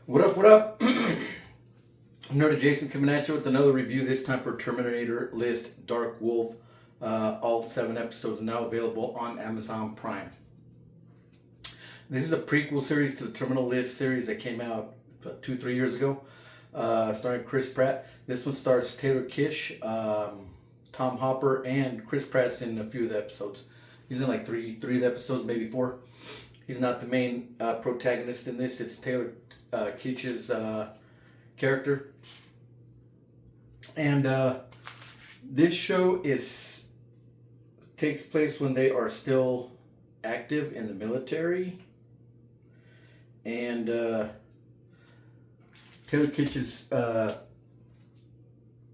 What up, what up? Nerd Jason coming at you with another review, this time for Terminator List Dark Wolf. All 7 episodes now available on Amazon Prime. This is a prequel series to the Terminal List series that came out 2-3 years ago, starring Chris Pratt. This one stars Taylor Kitsch, Tom Hopper, and Chris Pratt's in a few of the episodes. He's in like three of the episodes, maybe 4. He's not the main protagonist in this. It's Taylor Kitsch's character. And this show takes place when they are still active in the military. And Taylor Kitsch's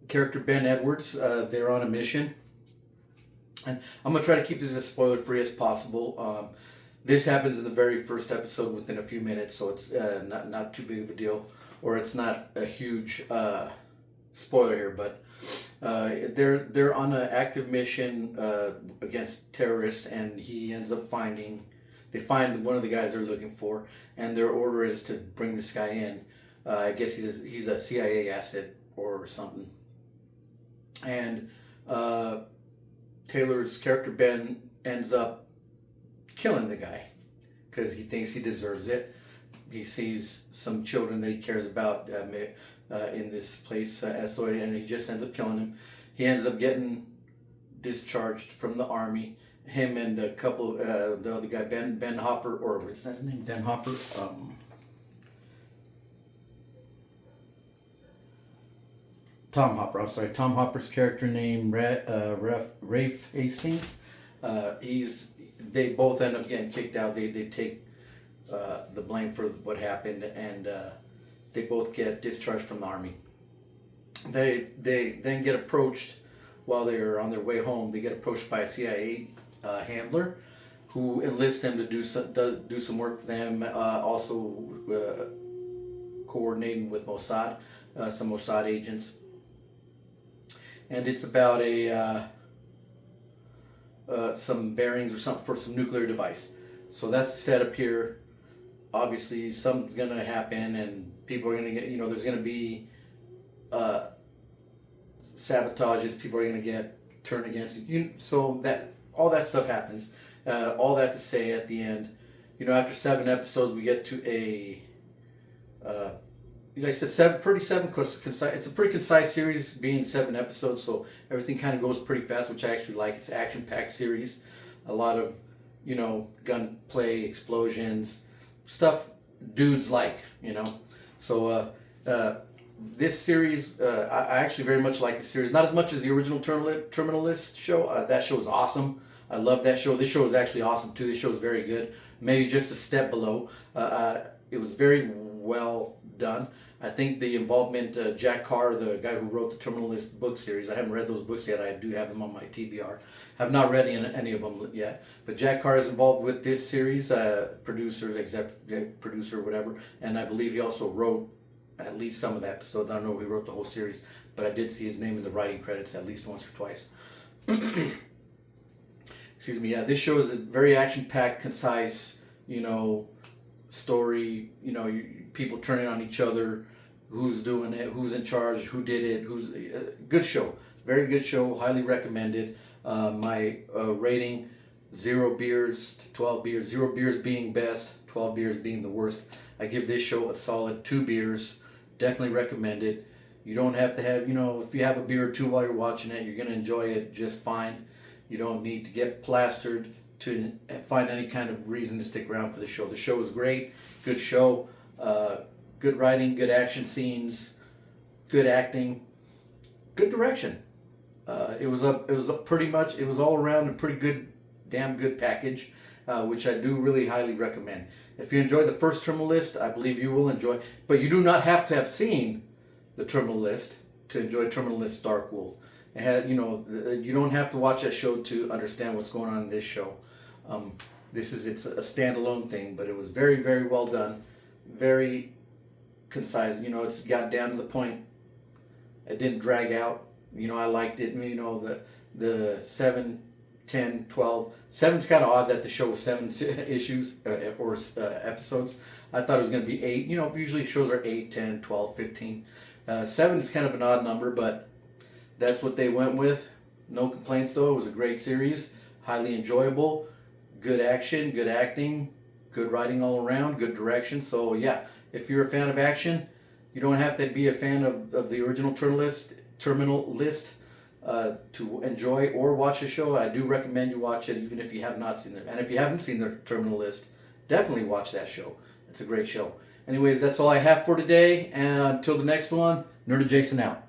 character, Ben Edwards, they're on a mission. And I'm going to try to keep this as spoiler free as possible. This happens in the very first episode within a few minutes, so it's not too big of a deal, or it's not a huge spoiler here. But they're on an active mission against terrorists, and he ends up they find one of the guys they're looking for, and their order is to bring this guy in. I guess he's a CIA asset or something, and Taylor's character Ben ends up killing the guy because he thinks he deserves it. He sees some children that he cares about in this place, and he just ends up killing him. He ends up getting discharged from the army. Him and a couple, the other guy, Ben Hopper, or is that his name? Ben Hopper. Tom Hopper. I'm sorry. Tom Hopper's character named Rafe Hastings. They both end up getting kicked out. They take the blame for what happened, and they both get discharged from the army. They then get approached while they're on their way home. They get approached by a CIA handler who enlists them to do some work for them. Also coordinating with Mossad, some Mossad agents, and it's about some bearings or something for some nuclear device. So that's the setup here. Obviously, something's gonna happen, and people are gonna get. There's gonna be sabotages. People are gonna get turned against you. So that all that stuff happens. All that to say, at the end, after 7 episodes, we get to a. Like I said, concise. It's a pretty concise series, being 7 episodes, so everything kind of goes pretty fast, which I actually like. It's an action-packed series, a lot of, gunplay, explosions, stuff dudes like. So this series, I actually very much like the series. Not as much as the original Terminal List show. That show is awesome. I love that show. This show is actually awesome too. This show is very good. Maybe just a step below. It was very well done. I think the involvement, Jack Carr, the guy who wrote the Terminal List book series, I haven't read those books yet. I do have them on my TBR. Have not read any of them yet. But Jack Carr is involved with this series, producer, executive producer, whatever. And I believe he also wrote at least some of the episodes. I don't know if he wrote the whole series, but I did see his name in the writing credits at least once or twice. Excuse me. Yeah, this show is a very action-packed, concise, story. People turning on each other, who's doing it, who's in charge, who did it, good show, very good show, highly recommended. My rating, 0 beers to 12 beers, 0 beers being best, 12 beers being the worst. I give this show a solid 2 beers. Definitely recommend it. You don't have to have, if you have a beer or 2 while you're watching it, you're going to enjoy it just fine. You don't need to get plastered to find any kind of reason to stick around for the show. The show is great, good show, good writing, good action scenes, good acting, good direction. It was all around a pretty good, damn good package, which I do really highly recommend. If you enjoy the first Terminal List, I believe you will enjoy. But you do not have to have seen the Terminal List to enjoy Terminal List Dark Wolf. You don't have to watch that show to understand what's going on in this show. It's a standalone thing, but it was very, very well done, very concise. It's got down to the point. It didn't drag out. I liked it. The 7 10, 12. 7's kind of odd that the show was 7 issues or episodes. I thought it was going to be 8. You know, usually shows are 8, 10, 12, 15. 7 is kind of an odd number, but that's what they went with. No complaints though. It was a great series, highly enjoyable, good action, good acting, good writing all around, good direction. So yeah, if you're a fan of action, you don't have to be a fan of the original Terminal List to enjoy or watch the show. I do recommend you watch it, even if you have not seen it. And if you haven't seen the Terminal List, definitely watch that show. It's a great show. Anyways, that's all I have for today. And until the next one, Nerd Jason out.